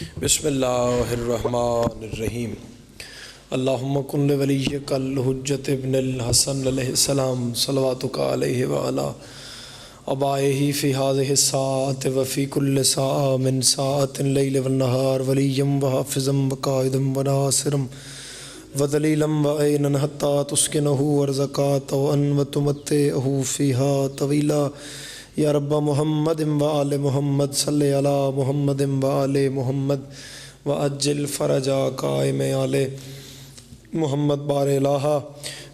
بسم اللہ الرحمن الرحیم اللہم کن لولیک الحجت ابن الحسن علیہ السلام صلواتک علیہ وعلا ابائہ فی هذه الساعة وفی کل ساعة من ساعة اللیل والنہار ولیم وحافظا وقائدا وناصرا وذلیلا وعینا حتی تسکنہ ورزقات وتمتعہ فیہا طویلا یا رب محمد و آل محمد صلی علی محمد و آل محمد وعجل فرجا قائم آل محمد بار الہا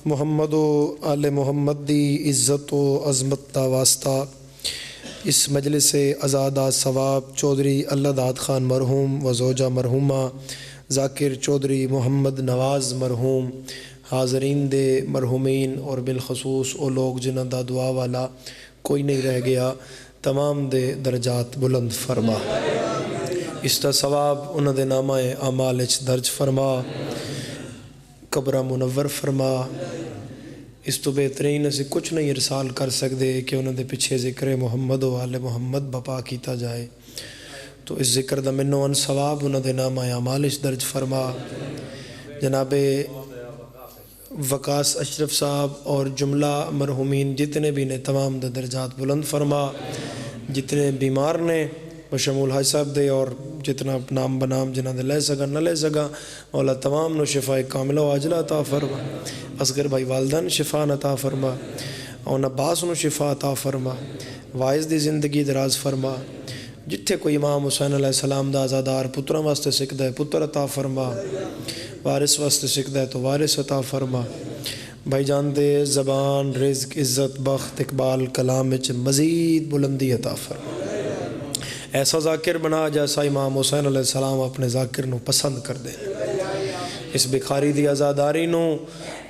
محمد و آل محمد دی عزت و عظمت دا واسطہ اس مجلس ازادہ ثواب چودھری اللہ داد خان مرحوم و زوجہ مرحومہ ذاکر چودھری محمد نواز مرحوم حاضرین دے مرحومین اور بالخصوص او لوگ جنہاں دا دعا والا کوئی نہیں رہ گیا تمام دے درجات بلند فرما اس دا ثواب انہاں دے نامہ اعمال وچ درج فرما قبر منور فرما اس تو بہترین اسی کچھ نہیں ارسال کر سکتے کہ انہاں دے پیچھے ذکر محمد و آل محمد بپا کیتا جائے تو اس ذکر دا منو ان ثواب انہاں دے نامہ اعمال وچ درج فرما جناب وقاص اشرف صاحب اور جملہ مرحومین جتنے بھی نے تمام دے درجات بلند فرما جتنے بیمار نے بشمول حاج صاحب دے اور جتنا نام بنام جنہ دے لے سگا نہ لے سگا مولا تمام نو شفاء کاملہ و عاجلہ عطا فرما اصغر بھائی والدین شفاء عطا فرما اور عباس نو شفاء عطا فرما وائز دی زندگی دراز فرما جتھے کوئی امام حسین علیہ السلام دا آزادار پتروں واسطے سکھدا ہے پتر عطا فرما وارث واسطے سکھدا ہے تو وارث عطا فرما بھائی جان دے زبان رزق عزت بخت اقبال کلام وچ مزید بلندی عطا فرما ایسا ذاکر بنا جیسا امام حسین علیہ السلام اپنے ذاکر نو پسند کر دے اس بکھاری دی آزاداری نو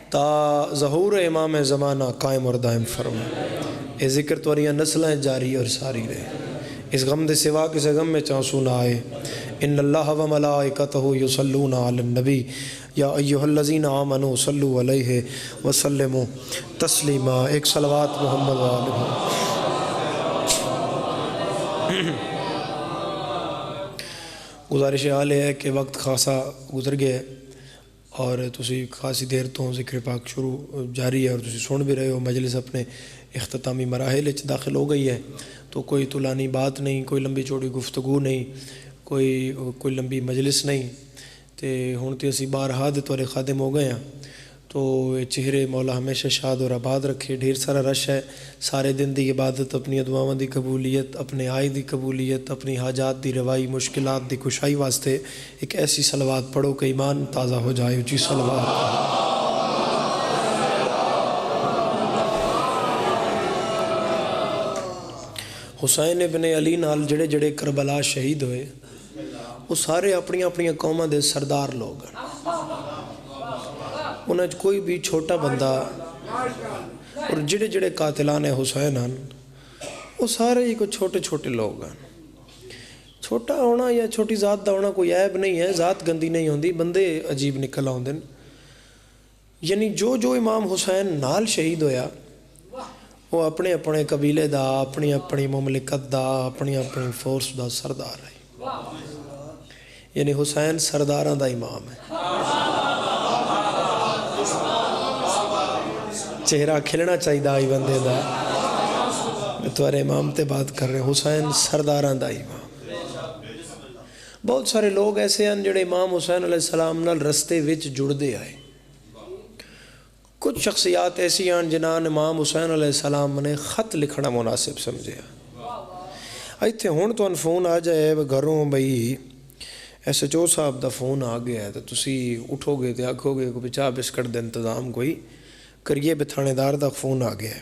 تا ظہور امام زمانہ قائم اور دائم فرما اے ذکر توریاں نسلیں جاری اور ساری رہے اس غم دے سوا کسے غم میں چانسو نہ آئے ان اللہ و ملائکتہ یصلون علی النبی یا ایہا الذین آمنوا صلوا علیہ وسلموا تسلیما ایک صلوات محمد و آلہ گزارش حال ہے کہ وقت خاصا گزر گیا اور تسی خاصی دیر تو ذکر پاک شروع جاری ہے اور تسی سن بھی رہے ہو مجلس اپنے اختتامی مراحل داخل ہو گئی ہے تو کوئی طولانی بات نہیں کوئی لمبی چوڑی گفتگو نہیں کوئی لمبی مجلس نہیں تے ہن تے اسی بارہا دے تورے خادم ہو گئے ہیں تو چہرے مولا ہمیشہ شاد اور آباد رکھے ڈھیر سارا رش ہے سارے دن دی عبادت اپنی دعاواں دی قبولیت اپنے آئی دی قبولیت اپنی حاجات دی روائی مشکلات دی کشائی واسطے ایک ایسی صلوات پڑھو کہ ایمان تازہ ہو جائے اچھی صلوات حسین ابن علی نال جڑے جڑے کربلا شہید ہوئے وہ سارے اپنی اپنی قوماں دے سردار لوگ ہیں انہیں کوئی بھی چھوٹا بندہ اور جڑے جڑے قاتلان حسین ہیں وہ سارے ہی کوئی چھوٹے چھوٹے لوگ ہیں چھوٹا ہونا یا چھوٹی ذات دا ہونا کوئی عیب نہیں ہے ذات گندی نہیں ہوندی بندے عجیب نکل آؤندے یعنی جو امام حسین نال شہید ہویا وہ اپنے اپنے قبیلے دا اپنی اپنی مملکت دا اپنی اپنی فورس دا سردار ہے یعنی حسین سرداراں دا امام ہے چہرہ کھلنا چاہیے آئی بندے دا میں تمہارے امام تے بات کر رہے ہیں حسین سرداراں دا امام بہت سارے لوگ ایسے ہیں جڑے امام حسین علیہ السلام نال رستے وچ جڑ دے آئے کچھ شخصیات ایسی ہیں جنہاں امام حسین علیہ السلام نے خط لکھنا مناسب سمجھے ایتھے ہون تو فون آ جائے گھروں بھئی ایس ایچ او صاحب دا فون آ گیا ہے تو تسی اٹھو گے تو آکھو گے کوئی چاہ بسکٹ دے انتظام کوئی کریے بتھانے دار دا فون آ گیا ہے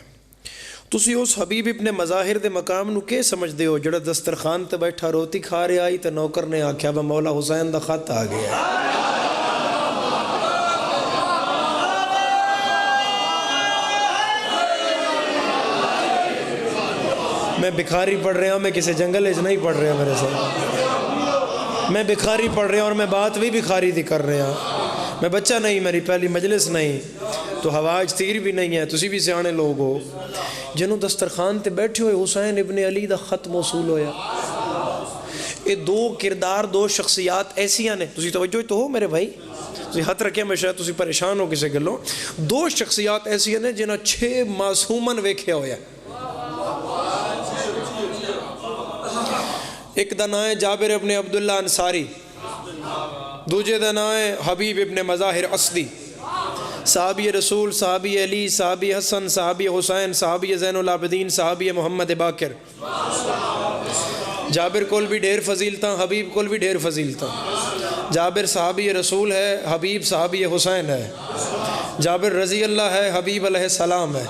تسی اس حبیب ابن مظاہر دے مقام نو کے سمجھ دے ہو جڑا دسترخوان تے بیٹھا روٹی کھا رہے آئی تے نوکر نے آکھیا با مولا حسین دا خط آ گیا ہے میں بکھاری پڑھ رہا ہوں میں کسی جنگل ایج نہیں پڑھ رہا میرے ساتھ میں بکھاری پڑھ رہا ہوں اور میں بات بھی بکھاری دی کر رہا ہوں میں بچہ نہیں میری پہلی مجلس نہیں تو ہواج تیر بھی نہیں ہے تسی بھی سیانے لوگ ہو جنہوں دسترخوان تے بیٹھے ہوئے حسین ابن علی دا خط موصول ہویا یہ دو کردار دو شخصیات ایسیاں نے, تسی توجہ تو ہو میرے بھائی, تسی ہاتھ رکھے میں شاید تسی پریشان ہو کسے گلوں, دو شخصیات ایسیاں نے جنہاں 6 معصومن ویکھے ہویا. ایک دا نام ہے جابر ابن عبداللہ انصاری, دوجے دا نام ہے حبیب ابن مظاہر اسدی, صحابی رسول, صحابی علی, صحابی حسن, صحابی حسین, صحابی زین العابدین, صحابی محمد باقر. جابر کول بھی ڈھیر فضیلتاں, حبیب کول بھی ڈھیر فضیلتاں. جابر صحابی رسول ہے, حبیب صحابی حسین ہے. جابر رضی اللہ ہے, حبیب علیہ السلام ہے.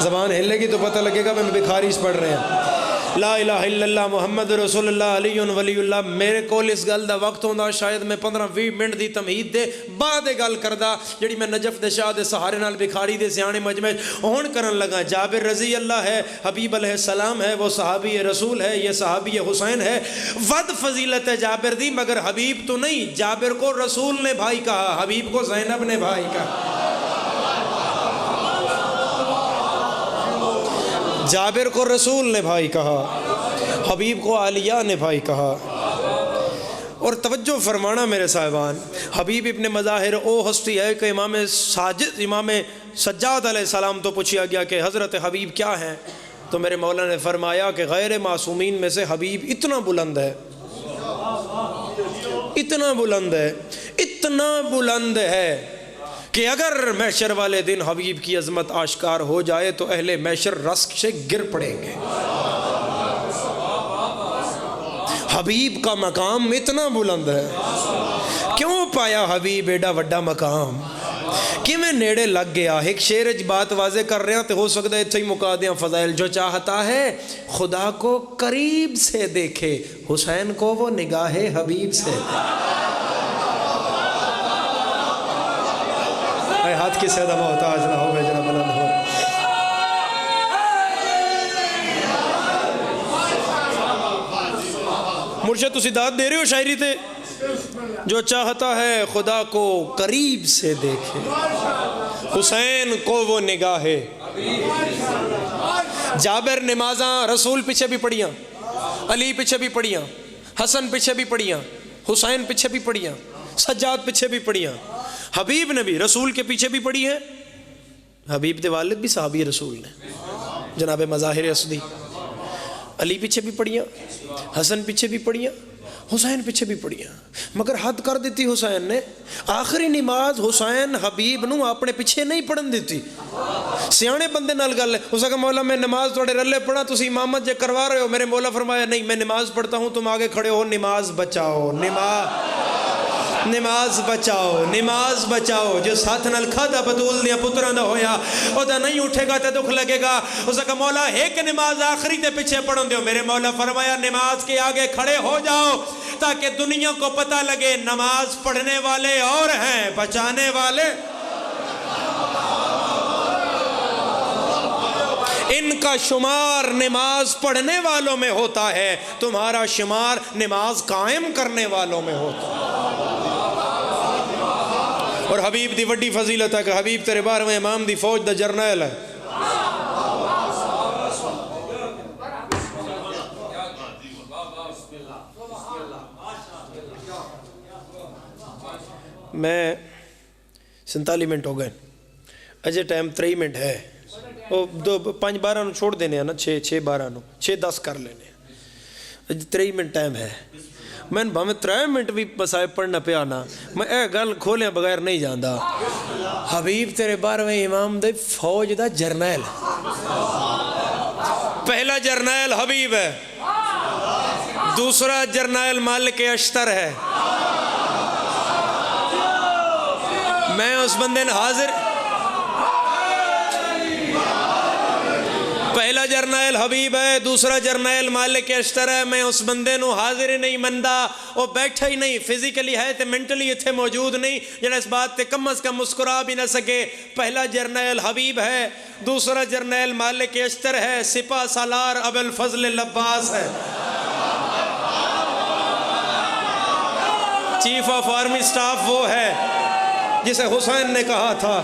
زبان ہلے گی تو پتہ لگے گا میں بخاریش پڑھ رہے ہیں. لا الہ الا اللہ محمد رسول اللہ علی ولی اللہ. میرے کول اس گل دا وقت ہوندا شاید میں 15-20 منٹ دی تمہید دے بعد گل کردا جڑی میں نجف دے شاہ دے سہارے نال بخاری دے سیانے مجمع ہون کرن لگا. جابر رضی اللہ ہے, حبیب علیہ السلام ہے, وہ صحابی رسول ہے, یہ صحابی حسین ہے. ود فضیلت ہے جابر دی, مگر حبیب تو نہیں. جابر کو رسول نے بھائی کہا, حبیب کو زینب نے بھائی کہا. جابر کو رسول نے بھائی کہا, حبیب کو عالیہ نے بھائی کہا. اور توجہ فرمانا میرے صاحبان, حبیب ابن مظاہر او ہستی ہے کہ امام سجاد علیہ السلام تو پوچھا گیا کہ حضرت حبیب کیا ہیں, تو میرے مولا نے فرمایا کہ غیر معصومین میں سے حبیب اتنا بلند ہے, اتنا بلند ہے, اتنا بلند ہے کہ اگر محشر والے دن حبیب کی عظمت آشکار ہو جائے تو اہل محشر رسک سے گر پڑیں گے. حبیب کا مقام اتنا بلند ہے. کیوں پایا حبیب ایڈا وڈا مقام, کیویں نیڑے لگ گیا. ایک شعر اچ بات واضح کر رہے ہیں تو ہو سکتا ہے اتھے ہی مکا دیاں فضائل. جو چاہتا ہے خدا کو قریب سے دیکھے, حسین کو وہ نگاہ حبیب سے دیکھے. ہاتھ کی سیدہ محتاج نہ ہو, جناب بلند ہو. مرشد تسی داد دے رہے ہو شاعری تے, جو چاہتا ہے خدا کو قریب سے دیکھے, حسین کو وہ نگاہ. جابر نمازاں رسول پیچھے بھی پڑھیاں, علی پیچھے بھی پڑھیاں, حسن پیچھے بھی پڑھیاں, حسین پیچھے بھی پڑھیاں, سجاد پیچھے بھی پڑھیاں. حبیب نے بھی رسول کے پیچھے بھی پڑھی ہے. حبیب دے والد بھی صحابی رسول نے, جناب مظاہر اسدی. علی پیچھے بھی پڑھیاں, حسن پیچھے بھی پڑھیاں, حسین پیچھے بھی پڑھیاں. مگر حد کر دیتی حسین نے, آخری نماز حسین حبیب نو اپنے پیچھے نہیں پڑھن دیتی. سیانے بندے نال گل ہے, اس کا مولا میں نماز توڑے رلے پڑھا, تسی امامت جے کروا رہے ہو. میرے مولا فرمایا نہیں, میں نماز پڑھتا ہوں, تم آگے کھڑے ہو, نماز بچاؤ, نماز بچاؤ, نماز بچاؤ. جو ساتھ نال کھادا بدول دیا پتران دا ہویا او دا نہیں اٹھے گا تے دکھ لگے گا. اس کا مولا ایک نماز آخری تے پیچھے پڑھن دیو. میرے مولا فرمایا نماز کے آگے کھڑے ہو جاؤ تاکہ دنیا کو پتہ لگے نماز پڑھنے والے اور ہیں, بچانے والے. ان کا شمار نماز پڑھنے والوں میں ہوتا ہے, تمہارا شمار نماز قائم کرنے والوں میں ہوتا ہے. اور حبیب دی وڈی فضیلت ہے کہ حبیب تیرے 12ویں امام دی فوج دا جرنیل ہے. میں 47 منٹ ہو گئے, اجے ٹائم 3 منٹ ہے. وہ 5-12 نو چھوڑ دینے ہیں نا, 6-12 نو 6-10 کر لینے ہیں. اجے 3 منٹ ٹائم ہے. میں بھامیں 3 منٹ بھی مسائب پڑھنا پیا نا, میں اے گل کھولیں بغیر نہیں جاندا. حبیب تیرے 12ویں امام دے فوج دا جرنیل, پہلا جرنیل حبیب ہے, دوسرا جرنیل مالک اشتر ہے. میں اس بندے نے حاضر, پہلا جرنیل حبیب ہے, دوسرا جرنیل مالک اشتر ہے. میں اس بندے نو حاضر ہی نہیں مندا, وہ بیٹھا ہی نہیں, فزیکلی ہے تے منٹلی اتھے موجود نہیں, جنہا اس بات تے کم از کم مسکرا بھی نہ سکے. پہلا جرنیل حبیب ہے, دوسرا جرنیل مالک اشتر ہے, سپاہ سالار ابو الفضل لباس ہے, چیف آف آرمی سٹاف وہ ہے جسے حسین نے کہا تھا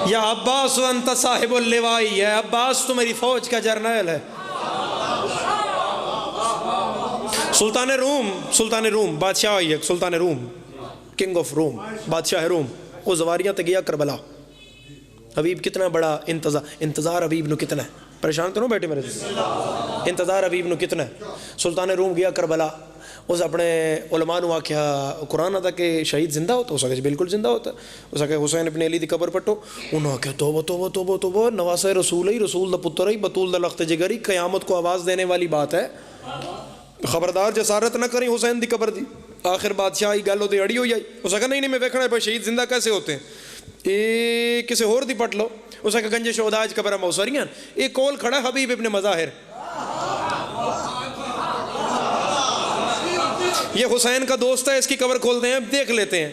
یا عباس انت صاحب اللوائی, ہے عباس تو میری فوج کا جرنیل ہے. سلطان روم بادشاہ ہوئی ہے، سلطان روم کنگ آف روم، بادشاہ روم، وہ زواریاں تے گیا کربلا. حبیب کتنا بڑا انتظار حبیب نو کتنا ہے، پریشان تو نہ بیٹھے میرے سے، انتظار حبیب نو کتنا ہے. سلطان روم گیا کربلا، اس اپنے علماء نو آکھیا قرآن آتا کہ شہید زندہ ہوتا، اس آکھیا بالکل زندہ ہوتا، اس آکھیا حسین ابن علی دی قبر پٹو، انہوں آکھیا توبہ توبہ توبہ توبہ، نواسہ رسول ہی، رسول دا پتر ہی، بطول دا لخت جگری، قیامت کو آواز دینے والی بات ہے، خبردار جسارت نہ کریں حسین دی قبر دی. آخر بادشاہ گل وہ اڑی ہوئی آئی، اس آکھیا نہیں میں ویکھنا ہے شہید زندہ کیسے ہوتے ہیں، اے کسی اور دی پٹ لو. اس آکھیا گنج شہداء قبر موسریاں، ایک کول کھڑا حبیب ابن مظاہر، یہ حسین کا دوست ہے، اس کی قبر کھولتے ہیں دیکھ لیتے ہیں.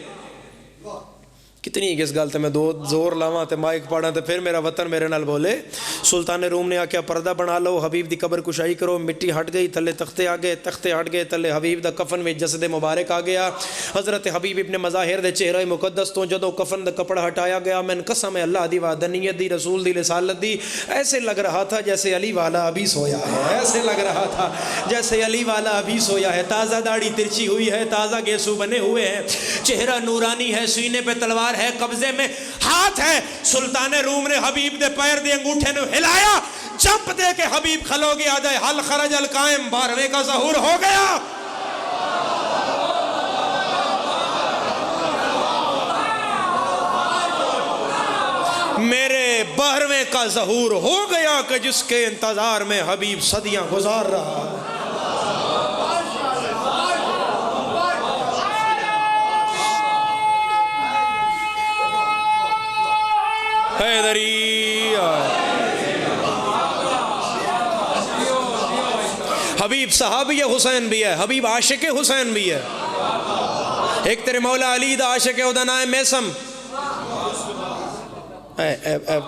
کتنی کس گل تے میں دو زور لاواں تے مائک پاڑاں تے پھر میرا وطن میرے نال بولے. سلطان روم نے آکھیا پردہ بنا لو، حبیب دی قبر کشائی کرو. مٹی ہٹ گئی، تھلے تختے آ گئے، تختے ہٹ گئے، تھلے حبیب دا کفن وچ جسد مبارک آ گیا. حضرت حبیب ابن مظاہر دے چہرہ مقدس تو جدوں کفن دا کپڑا ہٹایا گیا، میں قسم ہے اللہ دی وحدانیت دی، رسول دی رسالت دی، ایسے لگ رہا تھا جیسے علی والا ابھی سویا ہے، ایسے لگ رہا تھا جیسے علی والا ابھی سویا ہے. تازہ داڑھی ترچی ہوئی ہے، تازہ گیسو بنے ہوئے ہیں، چہرہ نورانی ہے، سینے پہ تلوار ہے، قبضے میں ہاتھ ہے. سلطان روم نے حبیب دے پیر دے انگوٹھے نے ہلایا، جمپ دے کے حبیب کھلو گیا، جائے حل خرج القائم، 12ویں کا ظہور ہو گیا. میرے 12ویں کا ظہور ہو گیا کہ جس کے انتظار میں حبیب صدیاں گزار رہا ہے. حبیب صحابی حسین بھی ہے، حبیب عاشق حسین بھی ہے. ایک تیرے مولا علی دا عاشق ہے، دا نام ہے میسم.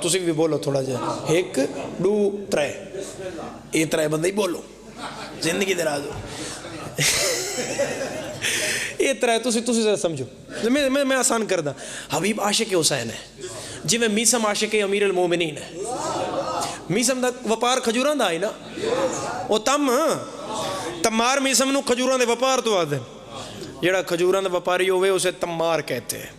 تسی بھی بولو تھوڑا جا، 1 2 3، یہ 3 بندے ہی بولو، زندگی دراز ہو. یہ 3 تسی ذرا سمجھو، میں آسان کر دا. حبیب عاشق حسین ہے، جی میں میسم عاشق امیر المومنین ہے. میسم دا وپار کھجوراں دا آئی نا، وہ تمار میسم نو کھجوراں دے وپار تو آدھے. جڑا کھجوراں دا وپاری ہوئے اسے تمار کہتے ہیں.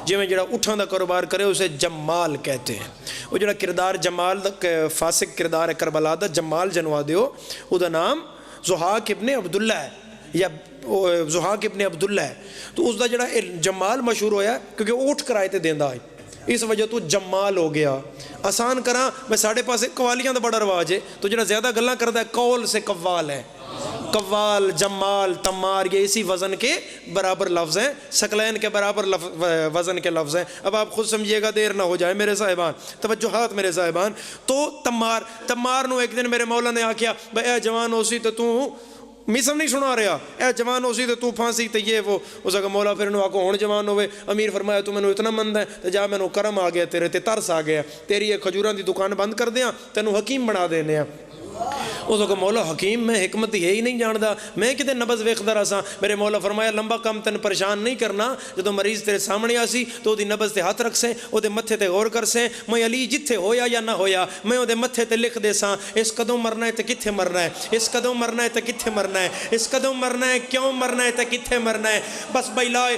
جی میں جڑا اٹھاں دا کاروبار کرے اسے جمال کہتے ہیں. وہ جڑا کردار جمال دا فاسق کردار ہے کربلا دا، جمال جنوا دیو، او دا نام زحاق ابن عبداللہ ہے، یا زحاق ابن عبداللہ ہے. تو اس دا جڑا جمال مشہور ہویا ہے کیونکہ اٹھ کر آئے تے دیندہ آئی، اس وجہ تو جمال ہو گیا. آسان کراں میں ساڑھے پاسے قوالیاں دا بڑا رواج ہے، تو جڑا زیادہ گلاں کرتا ہے قول سے قوال ہے. قوال، جمال، تمار یہ اسی وزن کے برابر لفظ ہیں، ثقلین کے برابر وزن کے لفظ ہیں. اب آپ خود سمجھیے گا، دیر نہ ہو جائے میرے صاحبان، توجہات میرے صاحبان. تو تمار نو ایک دن میرے مولا نے آکھیا بھئی اے جوان ہو سی تو تو میسم نہیں سنا رہا، اے جوان ہو سی تو پھانسی تے یہ وہ. اس کا مولا پھر انہوں آکو ہون جوان ہوئے. امیر فرمایا تو میں نے اتنا مند ہے تو جا میں نے کرم آ گیا تیرے تے، ترس آ گیا، تیری ایک کھجوراں دی دکان بند کر دیاں، تینوں حکیم بنا دینے ہیں. اس کو مولا حکیم میں حکمت یہ ہی نہیں جاندا، میں کتے نبض ویکھدا رہا. میرے مولا فرمایا لمبا کم تن پریشان نہیں کرنا، جدو مریض تیرے سامنے آسی تو دی نبض تے ہاتھ رکھ سیں، او دے متھے تے غور کر سیں، میں علی جتھے ہویا یا نہ ہویا میں او دے متھے تے لکھ دے ساں اس کدوں مرنا ہے تے کتھے مرنا ہے، اس کدوں مرنا ہے تے کتھے مرنا ہے، اس کدوں مرنا ہے، کیوں مرنا ہے تے کتھے مرنا ہے. بس بھائی لائے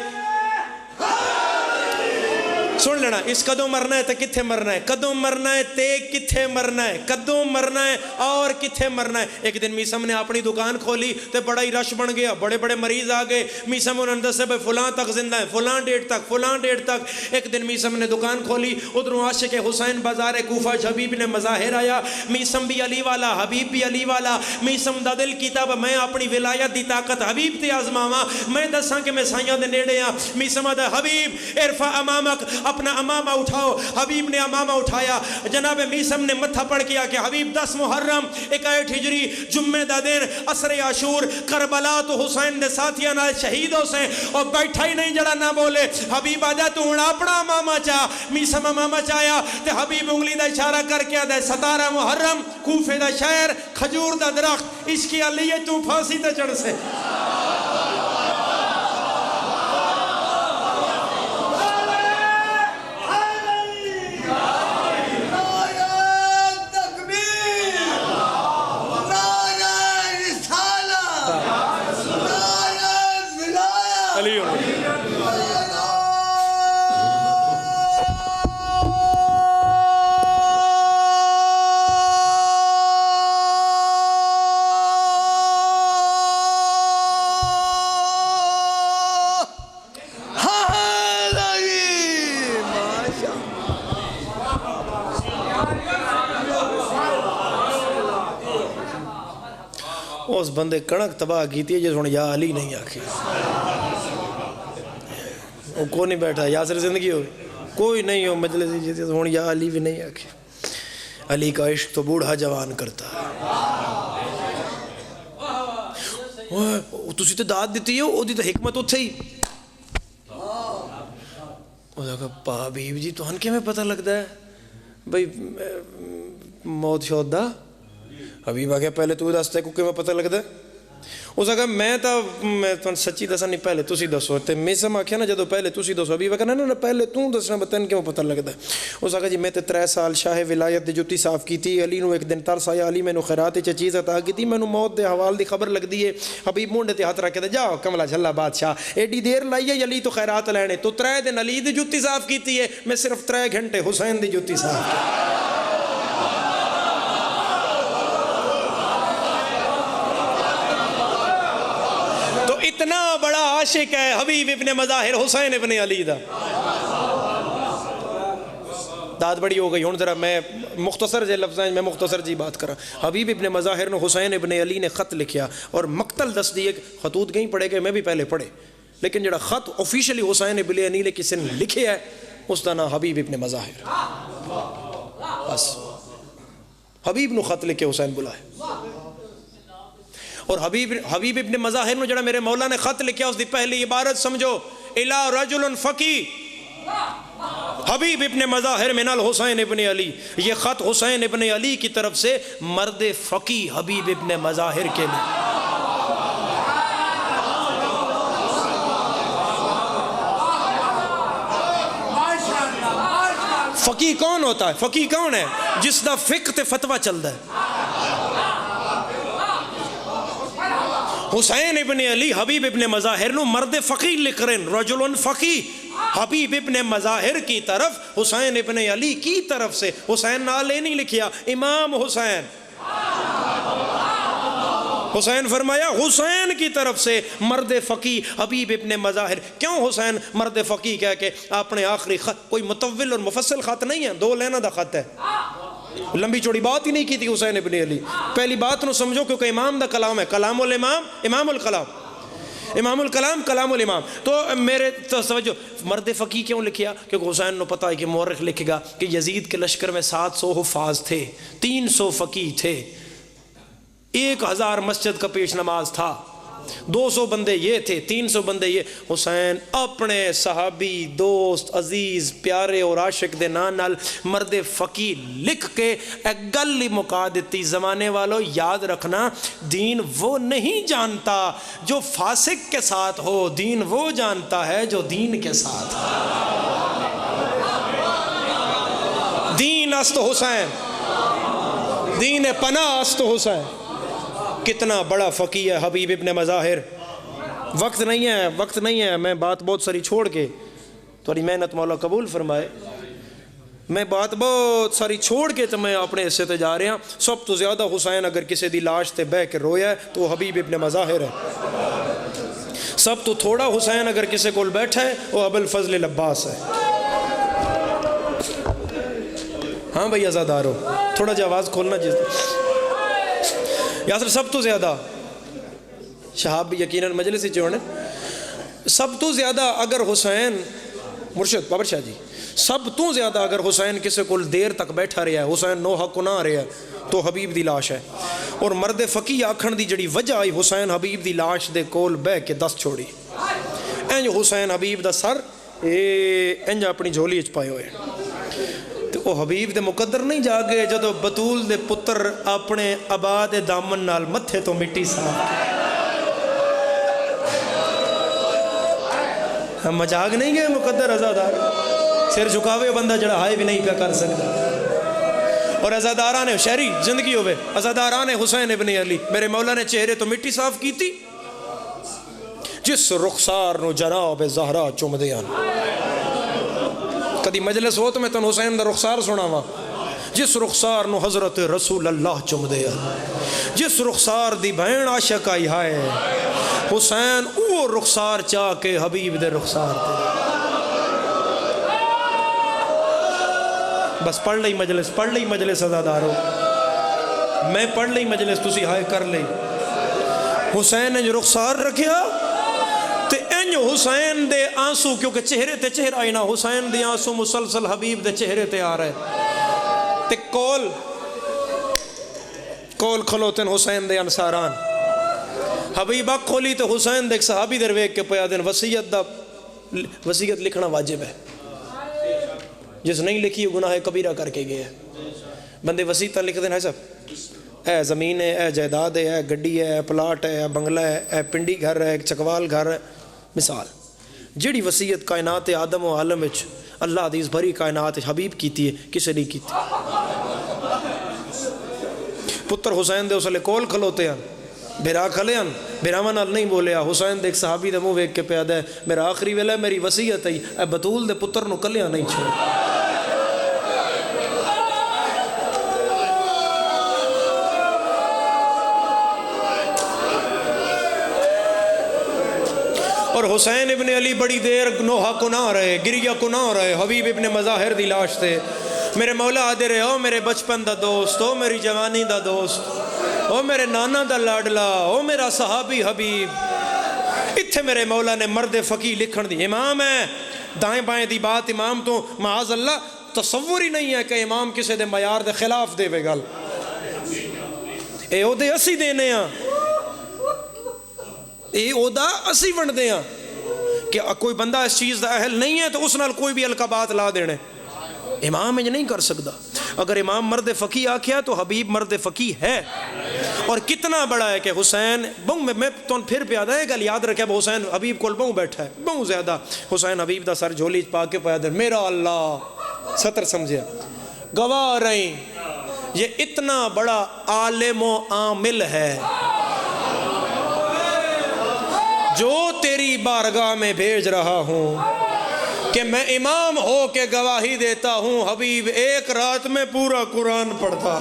سن لینا، اس کدوں مرنا ہے تے کتھے مرنا ہے، کدوں مرنا ہے تے کتھے مرنا ہے، کدوں مرنا ہے اور کتھے مرنا ہے. ایک دن میسم نے اپنی دکان کھولی تے بڑا ہی رش بن گیا، بڑے بڑے مریض آ گئے. میسم انہوں نے دسے بھائی فلاں تک زندہ ہے، فلاں ڈیٹ تک، فلاں ڈیٹ تک. ایک دن میسم نے دکان کھولی، ادھروں عاشق حسین بازار کوفہ حبیب نے مظاہر آیا. میسم بھی علی والا، حبیب بھی علی والا. میسم دا دل کیتا میں اپنی ولایت دی طاقت حبیب تے آزماواں، میں دساں کہ میں سائیاں دے نیڑے ہاں. میسم دا حبیب ارفع امامک، اپنا امامہ اٹھاؤ. حبیب نے امامہ اٹھایا. جناب میسم نے متھا پڑھ کیا کہ حبیب 10 محرم 61 ہجری جمعہ دا دن عصر عاشور کربلا تو حسین دے ساتھیاں نال شہیدوں سے اور بیٹھا ہی نہیں جڑا نہ بولے. حبیب آجا تو ہن اپنا امامہ چاہ. میسم امامہ چاہیا تے حبیب انگلی دا اشارہ کر کے آدھے 17 محرم کوفے دا شہر کھجور دا درخت عشق علی تو پھانسی تے چڑھ سے. علی اس بندے کڑک تباہ کیتی ہے جس ہوں یا علی نہیں آکھے وہ کوئی نہیں بیٹھا یاسر زندگی ہو کوئی نہیں ہو مجلس جیتے ہوں یا علی بھی نہیں آکھے علی کا عشق تو بوڑھا جوان کرتا ہے تسی تو داد دیتی ہو وہ دی تو حکمت اتھے ہی وہ کہا پا حبیب جی تو ہنکے میں پتہ لگتا ہے بھئی موت شوت دا حبیب آگیا پہلے تو دستا ہے کہ میں پتہ لگتا ہے اس کہا میں تو سچی دسا نہیں پہلے تسی دسو تے میں سم آکھیا نا جدو پہلے تسی دسو حبیب آگیا نا پہلے تو دسنا بتن کہ میں پتہ لگتا ہے اس کہا جی میں تے 3 سال شاہ ولایت دی جتی صاف کی تھی علی نو ایک دن ترس آیا علی میں نو خیرات چ چیز عطا کی تھی میں نو موت دے حوال دی خبر لگ دی ہے حبیب مونڈے تے ہاتھ رکھ کے جاؤ کملا جھلا بادشاہ ایڈی دیر لائیے علی تو خیرات لینے تو 3 دن علی دی جتی صاف کی تھی ہے میں صرف 3 گھنٹے حسین دی جتی صاف کی اتنا بڑا عاشق ہے حبیب ابن مظاہر حسین ابن علی دا داد بڑی ہو گئی ہوں ذرا میں مختصر جے لفظیں میں مختصر جی بات کرا حبیب ابن مظاہر نے حسین ابن علی نے خط لکھیا اور مقتل دس دیے خطوط کہیں پڑھے گئے میں بھی پہلے پڑھے لیکن جڑا خط آفیشلی حسین ابن علی نے کسی نے لکھے ہے اس کا نام حبیب ابن مظاہر بس حبیب نو خط لکھے حسین بلائے اور حبیب ابن مظاہر نو جڑا میرے مولا نے خط لکھیا اس دی پہلی عبارت سمجھو الا رجل فقی حبیب ابن مظاہر من الحسین ابن علی یہ خط حسین ابن علی کی طرف سے مرد فقی حبیب ابن مظاہر کے لیے فقی کون ہوتا ہے فقی کون ہے جس دا فقہ تے فتوہ چلتا ہے حسین ابن علی حبیب ابن مظاہر نو مرد فقی لکھ رہے ہیں رجل فقی حبیب ابن مظاہر کی طرف حسین ابن علی کی طرف سے حسین نالے نہیں لکھیا امام حسین حسین فرمایا حسین کی طرف سے مرد فقی حبیب ابن مظاہر کیوں حسین مرد فقی کہہ کے اپنے آخری خط کوئی مطول اور مفصل خط نہیں ہے 2 لینہ دا خط ہے لمبی چوڑی بات ہی نہیں کی تھی حسین ابن علی پہلی بات نو سمجھو کیونکہ امام دا کلام ہے کلام الامام امام الکلام امام الکلام کلام الامام تو میرے توجہ مرد فقی کیوں لکھیا کیونکہ حسین نو پتا ہے کہ مورخ لکھے گا کہ یزید کے لشکر میں 700 حفاظ تھے 300 فقی تھے 1000 مسجد کا پیش نماز تھا 200 بندے یہ تھے 300 بندے یہ حسین اپنے صحابی دوست عزیز پیارے اور عاشق دے نال مرد فقی لکھ کے ایک گل مکا دیتی زمانے والوں یاد رکھنا دین وہ نہیں جانتا جو فاسق کے ساتھ ہو دین وہ جانتا ہے جو دین کے ساتھ دین است حسین دین پناہ است حسین کتنا بڑا فقی ہے حبیب ابن مظاہر وقت نہیں ہے میں بات بہت ساری چھوڑ کے تھوڑی محنت مولا قبول فرمائے میں بات بہت ساری چھوڑ کے تو میں اپنے حصے تے جا رہے ہیں سب تو زیادہ حسین اگر کسی دی لاش تے بہ کے رویا ہے تو حبیب ابن مظاہر ہے سب تو تھوڑا حسین اگر کسی کول بیٹھا ہے وہ ابو الفضل العباس ہے ہاں بھئی ازادارو تھوڑا جا آواز کھولنا جس یاسر سب تو زیادہ شہاب بھی یقیناً مجلس ہی چوڑنے سب تو زیادہ اگر حسین مرشد بابر شاہ جی سب تو زیادہ اگر حسین کسی کول دیر تک بیٹھا رہا ہے حسین نو حق نہ رہا ہے تو حبیب دی لاش ہے اور مرد فقی آکھن دی جڑی وجہ آئی حسین حبیب دی لاش دے کول بہ کے دست چھوڑی انج حسین حبیب دا سر انج اپنی جھولی اچ پائے ہوئے وہ حبیب دے مقدر نہیں جاگے جدو بطول دے پتر اپنے ابا دے دامن نال متھے تو مٹی صاف ہم مجاگ نہیں گئے مقدر ازادار سر جھکاوے بندہ جڑا ہائے بھی نہیں پہ کر سکتا اور ازاداران شہری زندگی ہوئے ازاداران حسین ابن علی میرے مولا نے چہرے تو مٹی صاف کی تھی جس رخسار نو جناب زہرا چومدے ہیں. کدی مجلس ہو تو میں تن حسین دا رخسار سناواں. جس رخسار نو حضرت رسول اللہ چومدے ہیں. جس رخسار دی بہن عاشق آئی ہائے حسین او رخسار چاہ کے حبیب دے رخسار تے. بس پڑھ لئی مجلس عزادارو. میں پڑھ لئی مجلس تسی ہائے کر لئی. حسین نے جو رخسار رکھیا تے انج حسین دے آنسو کیونکہ چہرے تے چہرہ آئی نا حسین دے آنسو مسلسل حبیب دے چہرے تے آ رہے تے کول کھلوتن حسین دے انصاران. حبیب اک کھولی تے حسین دے ایک صحابی در ویک کے پیا دن وصیت لکھنا واجب ہے. جس نہیں لکھی گناہ کبیرہ کر کے گئے. بندے وصیتاں لکھ دین ہے سب اے زمین ہے، اے جائیداد ہے، اے گڈی ہے، اے پلاٹ ہے، اے بنگلہ ہے، اے پنڈی گھر ہے، چکوال گھر ہے. مثال جڑی وصیت کائنات آدم و عالم وچ اللہ دی اس بھری کائنات حبیب کیتی ہے کسے نہیں کیتی. پتر حسین دے اسلے کول کھلوتے ہیں بیرا کھلے ہیں بیراواں نال نہیں بولیا. حسین دے ایک صحابی دے منہ ویکھ کے پیا دے میرا آخری ویلا میری وصیت ہے اے بطول دے پتر نو کلیاں نہیں چھوڑ. اور حسین ابن علی بڑی دیر نوحہ کو نہ رہے گریہ کو نہ رہے حبیب ابن مظاہر دی لاش تے. میرے مولا آدھے رہے او میرے بچپن دا دوست، او میری جوانی دا دوست، او میرے نانا دا لاڈلا، او میرا صحابی حبیب. اتھے میرے مولا نے مرد فقی لکھن دی. امام ہے دائیں بائیں دی بات امام تو معاذ اللہ تصور ہی نہیں ہے کہ امام کسے دے معیار دے خلاف دے وے گل. اے او دے اسی دینے ہاں، اے او دا اسی ونڈ دے ہاں کہ کوئی بندہ اس چیز دا اہل نہیں ہے تو اس نال کوئی بھی القابات لا دینے. امام یہ نہیں کر سکتا. اگر امام مرد فقی آکھیا تو حبیب مرد فقی ہے. اور کتنا بڑا ہے کہ حسین میں تو پھر پیادہ ہے گل یاد رکھے حسین حبیب کول بہوں بیٹھا ہے بہوں زیادہ. حسین حبیب دا سر جھولی پا کے پیادہ میرا اللہ سطر سمجھیا گواہ رہیں یہ اتنا بڑا عالم و عامل ہے جو تیری بارگاہ میں بھیج رہا ہوں کہ میں امام ہو کے گواہی دیتا ہوں. حبیب ایک رات میں پورا قرآن پڑھتا.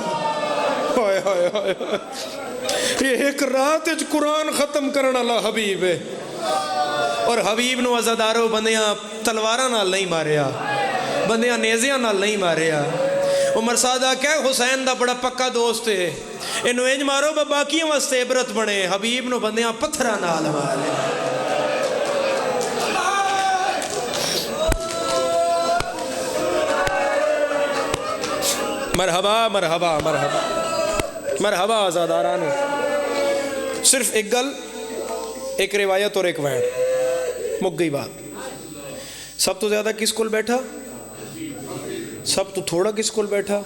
یہ ایک رات قرآن ختم کرنا اللہ حبیب ہے. اور حبیب نو عزادارو بندیاں تلواراں نال نہیں ماریا، بندیاں نیزیاں نال نہیں ماریا. عمر سادہ کہ حسین دا بڑا پکا دوست ہے انہوں انج مارو باقیاں واسطے عبرت بنے. حبیب نو بندیاں پتھراں نال مارے. مرحبا مرحبا مرحبا مرحبا آزادارانو. صرف ایک گل ایک روایت اور ایک وین مک گئی بات. سب تو زیادہ کس کول بیٹھا؟ سب تو تھوڑا کس کول بیٹھا؟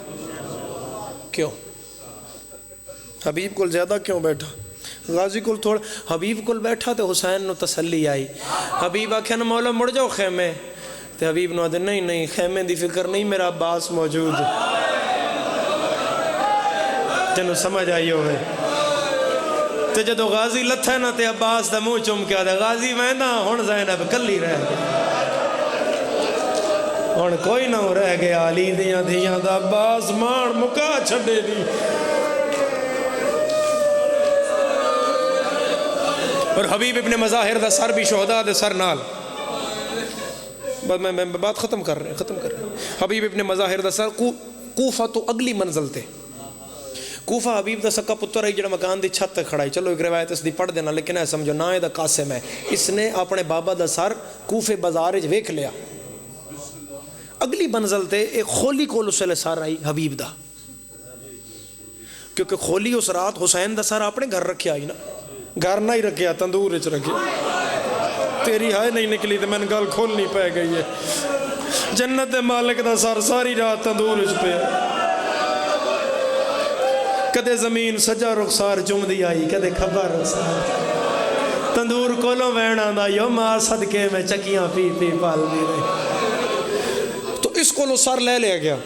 کیوں؟ حبیب کول زیادہ کیوں بیٹھا؟ غازی کول تھوڑا. حبیب کول بیٹھا تو حسین نو تسلی آئی. حبیب آکھیا نا مولا مڑ جاؤ خیمے تے حبیب نو آدھے نہیں خیمے دی فکر نہیں میرا عباس موجود. جنہوں سمجھ آئی ہوئے تے جدو غازی لتھا نا تے عباس دا منہ چم کے آدھے غازی ویندہ ہون زینب کلی رہ گیا ہون کوئی نہ رہ گیا علی دیاں دیاں دا عباس مار مکا چھڑے دی. اور حبیب ابن مظاہر دا سر بھی شہداء دے سر نال. میں بات ختم کر رہے ہیں. حبیب ابن مظاہر دا سر کوفہ تو اگلی منزل تے. کوفہ حبیب دا سکا پتر ہے جڑا مکان دی چھت تے کھڑا ہے. چلو ایک روایت اس دی پڑھ دینا لیکن ہے سمجھو نا دا قاسم ہے. اس نے اپنے بابا دا سر کوفے بازار وچ ویکھ لیا. اگلی منزل تے ایک خولی کول اس لے سر آئی حبیب دا کیونکہ خولی اس رات حسین دا سر اپنے گھر رکھیا ہی نا. گھر نہ ہی رکھیا تندور وچ رکھیا. تیری ہائے نہیں نکلی تے میں نے گل کھولنی پے گئی ہے. جنت دے مالک دا سر ساری رات تندور وچ پیا. کدے زمین سجا رخسار چوم دی آئی کدے کھبا رخسار تندور کولوں وین آندا یو ماں صدقے میں چکیاں پی پی پال دی رہی. تو اس کولوں سر لے لیا گیا.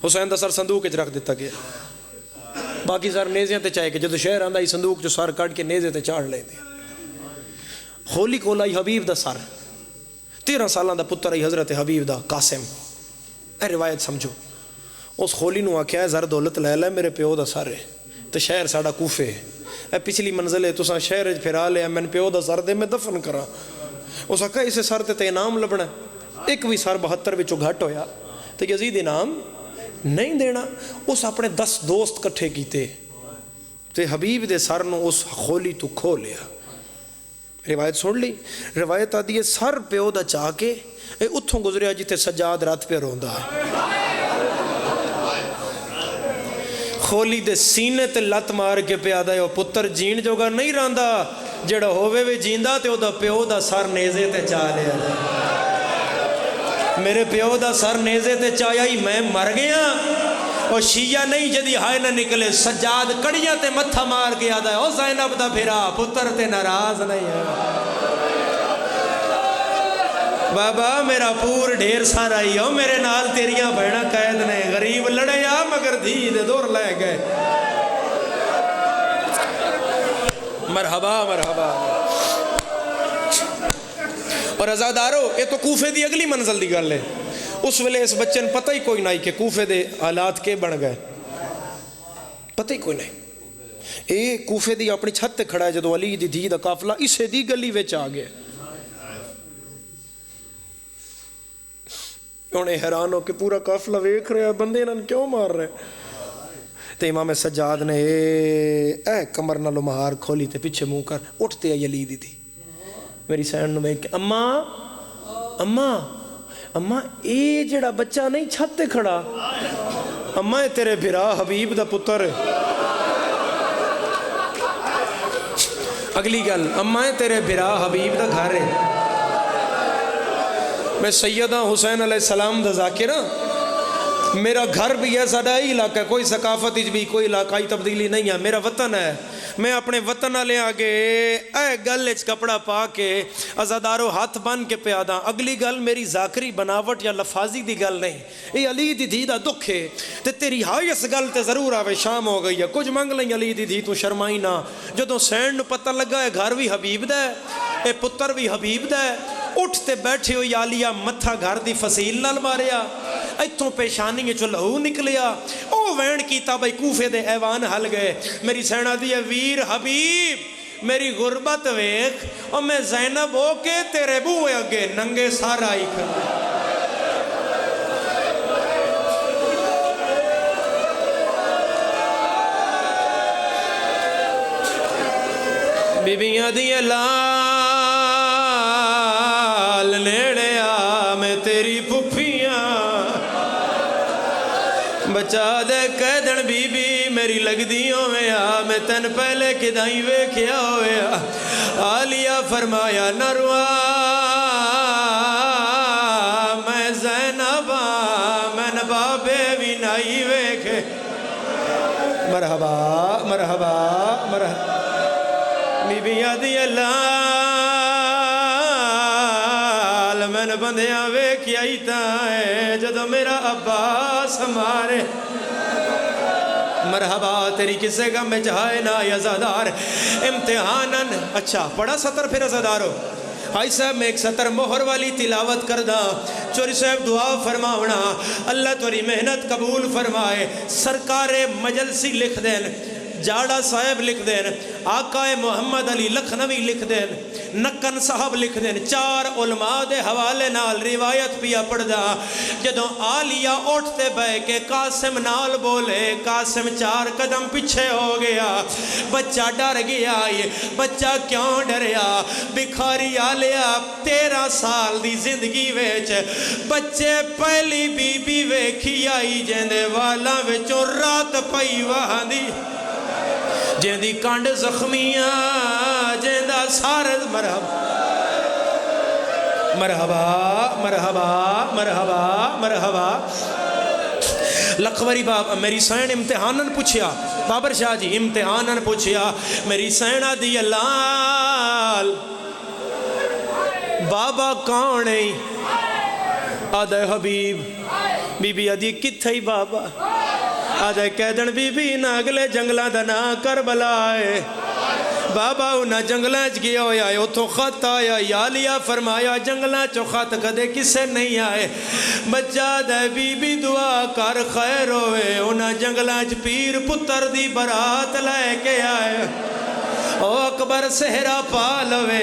حسین دا سر صندوق وچ رکھ دیتا گیا. باقی سر نیزیاں تے چاہے کہ جدو شہر آندا ہی صندوق جو سر کٹ کے نیزے تے چاڑ لے دے خولی کول آئی حبیب دا سر 13 سالاں دا پتر آئی حضرت حبیب دا قاسم اے روایت سمجھو اس خولی نو آکھیا ہے زر دولت لے لے میرے پیو دا سر ہے تے شہر ساڑا کوفے ہے اے پچھلی منزل ہے تساں شہر پھرا لیا میں پیو دا سر دے میں دفن کرا اس آکھا اسے سر تے انعام لبنا ایک بھی سر 72 وچوں گھٹ ہویا تے یزید انعام نہیں دینا اس اپنے 10 دوست کٹھے کیتے تے حبیب دے سر نو اس خولی تو کھو لیا روایت سن لی روایت آدھی ہے سر پیو دا چاہ کے اے اتھوں گزریا جتے سجاد رات پہ روندا ہے خولی دے سینے تے لت مار کے پیادا ہے وہ پتر جین جوگا نہیں راندا جڑا ہووے وے جیندا تے او دا پیو دا سر نیزے تے چاہ لیا میرے پیو دا سر نیزے تے چاہیا ہی میں مر گیا اور شیعہ نہیں جدی ہائے نہ نکلے سجاد کڑیاں تے متھا مار کے آدھا ہے او زینب دا پھرا پتر تے ناراض نہیں ہے بابا میرا پور ڈھیر سارا ہی ہو میرے نال تیریاں بہنا قید نے غریب لڑے یا مگر دھی دے دور لے گئے مرحبا مرحبا اور ازادارو یہ تو کوفے دی اگلی منزل دی گل ہے اس ویلے اس بچے نے پتہ ہی کوئی نہیں کہ کوفے دے حالات کے بن گئے پتہ ہی کوئی نہیں اے کوفے دی اپنی چھت تے کھڑا ہے جدو علی دی دھی دا قافلہ اسے دی گلی وچ آ گیا انہیں حیران ہو کہ پورا قافلہ ویکھ رہے بندے انہوں کیوں مار رہے تے امام سجاد نے اے کمر نالو مہار کھولی تے پیچھے منہ کر اٹھتے آئی علی دی تھی میری سین نو ویکھ اماں اماں اماں اے جڑا بچہ نہیں چھتے کھڑا اماں اے تیرے بھرا حبیب دا پتر اگلی گل اماں اے تیرے بھرا حبیب دا گھر ہے میں سیدہ حسین علیہ السلام دا ذاکرہ میرا گھر بھی ہے ساڈا ہی علاقہ کوئی ثقافت بھی کوئی علاقائی تبدیلی نہیں ہے میرا وطن ہے میں اپنے وطن والے آگے اے گل اچ کپڑا پا کے عزادارو ہاتھ بن کے پیادا اگلی گل میری ذاکری بناوٹ یا لفاظی دی گل نہیں یہ علی دی دھی دا دکھ ہے تے تیری ہائی اس گل تے ضرور آوے شام ہو گئی ہے کچھ منگ لیں علی دی دھی تو شرمائی نہ جدوں سینڈ نو پتہ لگا ہے گھر بھی حبیب دا ہے اے پتر بھی حبیب دا ہے اٹھتے بیٹھے ہوئی آلیہ متھا گھر دی فصیل نال ماریا ایتھوں پیشانی چو لہو نکلیا او وین کیتا بھائی کوفے دے ایوان حل گئے میری سینہ دی ویر حبیب میری غربت ویکھ اور میں زینب ہو کے تیرے بوئے اگے ننگے سارا ہی کھڑا بیبیاں دی نیڑے آ میں تیری پھپھیاں بچا دے قیدن بی بی میری لگ دیوں میں آ میں تن پہلے کدائیں ویکھیا ہویا آلیہ فرمایا نروا میں زینبا میں نبابے بھی نائی ویکھے مرحبا مرحبا مرحبا بی بی یادی اللہ من بندیاں ویکھیا ہی تائیں جدو میرا عباس ہمارے مرحبا تیری کسے غم میں جہائے نا عزادار امتحاناً اچھا پڑھا سطر پھر عزادارو آئی صاحب میں ایک سطر مہر والی تلاوت کردہ چوری صاحب دعا فرماونا اللہ توری محنت قبول فرمائے سرکار مجلسی لکھ دین جاڑا صاحب لکھ دین آقا محمد علی لکھنوی لکھ دین نکن صاحب لکھ دین 4 علماء دے حوالے نال روایت پیا پڑھ دا جدوں آلیہ اٹھتے بے کہ قاسم نال بولے قاسم 4 قدم پیچھے ہو گیا بچہ ڈر گیا بچہ کیوں ڈریا بکھاری آلیہ 13 سال دی زندگی ویچ بچے پہلی بی بی ویکھی آئی جیندے والا ویچوں رات پئی وہاں دی جیندی کانڈ زخمیاں جیندہ سارد مرحبا مرحبا مرحبا مرحبا مرحبا لکھوری باب میری سین امتحانن پوچھیا بابر شاہ جی امتحانن پوچھیا میری سینہ دی اللہ بابا کون ہے آدھے حبیب بی بی آدھی کتھائی بابا آدھے قیدن بی بی نہ اگلے جنگلہ دا نا کربلا ہے بابا انہا جنگلہ گیا ہویا ہے اتھو خط آیا یا لیا فرمایا جنگلہ چو خط کدے کسے نہیں آئے بچہ دے بی بی دعا کر خیر ہوئے انہا جنگلہ پیر پتر دی برات لے کے آئے او اکبر سہرہ پا لوے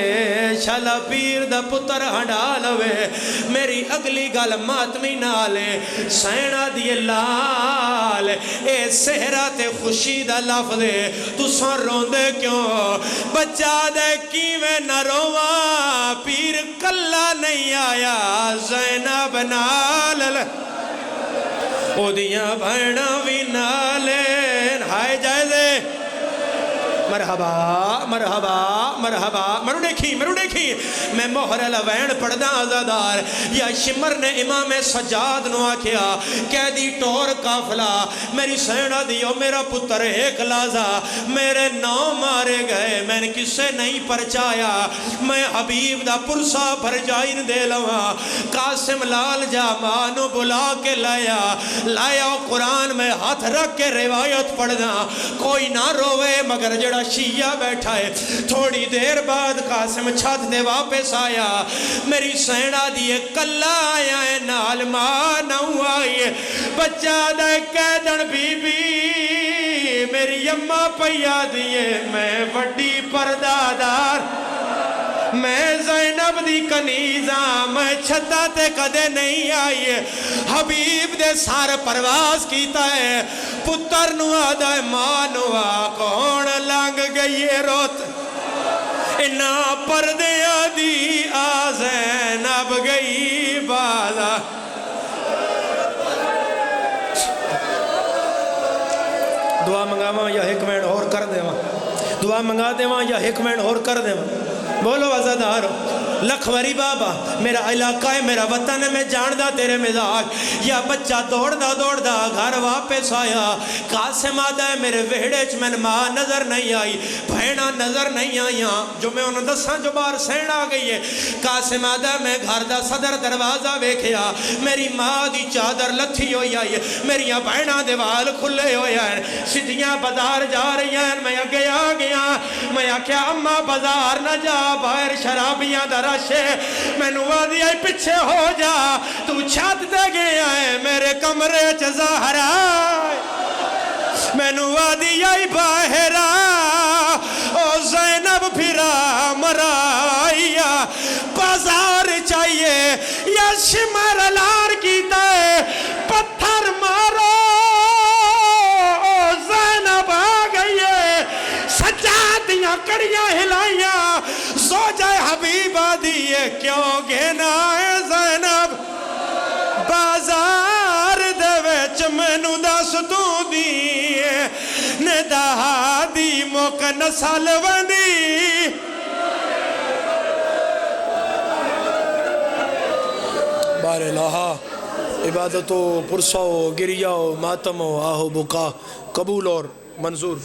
شالا پیر دا پتر ہڈا لوے میری اگلی گل ماتمی نالے سینہ دی لال اے سہرہ تے خوشی دا لفظ دے تو سن روندے کیوں بچہ دے کیویں نہ رواں پیر کلا نہیں آیا زینب نال او دیاں بھیڑاں وی نالین ہائے جائزے مرحبا مرحبا مرحبا مرو دیکھی میں مہر لوین پڑھدا آزادار یا شمر نے امام سجاد نو آکھیا قیدی ٹور کافلا میری سینہ دیو میرا پتر ایک لازا میرے 9 مارے گئے میں نے کسے نہیں پرچایا میں حبیب دا پرسا بھر جائن دے لوا قاسم لال جا مانو بلا کے لایا قرآن میں ہاتھ رکھ کے روایت پڑھنا کوئی نہ روے مگر جڑا شیعہ بیٹھا ہے تھوڑی دیر بعد قاسم چھت دے واپس آیا میری سینہ دیئے کلا آیا ہے نال مانو آئیے بچہ دے قیدن بی بی میری اممہ پیا دیئے میں وڈی پردادار میں زینب دی کنیزاں میں چھتا تے کدے نہیں آئیے حبیب دے سار پرواز کیتا ہے پتر نو آدھا مانوا کون لانگ گئی روت انا پردیاں دی زینب گئی بازا دعا منگاواں یا حکمین اور کر دیواں دعا منگا دیواں یا حکمین اور کر دیواں بولو عزادارو لکھوری بابا میرا علاقہ ہے میرا وطن ہے میں جاندہ تیرے مزاج یا بچہ دوڑ دا گھر واپس آیا قاسم آدھا ہے میرے وہڑے چ میں ماں نظر نہیں آئی بھینا نظر نہیں آئیاں جو میں انہوں دساں جو بار سین آ گئی ہے قاسم آدھا ہے میں گھر دا صدر دروازہ ویکھیا میری ماں دی چادر لتھی ہوئی آئی میری بھینا دیوال کھلے ہوئی ہیں سدھیاں بازار جا رہی ہیں میں اگے آ گیا میں کیا اماں بازار نہ جا باہر شرابیاں دا رشے میں نوادی آئی پچھے ہو جا تو چھت دے گیا ہے میرے کمرے چ ظاہر آئے میں نوادی آئی باہر او زینب پھرا مرائیا بازار چاہیے یا شمر لار کی دے پتھر مارو او زینب آ گئی ہے سجادیاں کڑیاں ہلائیاں سو جائے حبیبہ دیئے کیوں گھنا ہے زینب بازار دے ویچ مینو دس تو دیئے ندہا دی موک نسل وندی بار الہا عبادتو پرسو گریہ ماتمو آہو بکا قبول اور منظور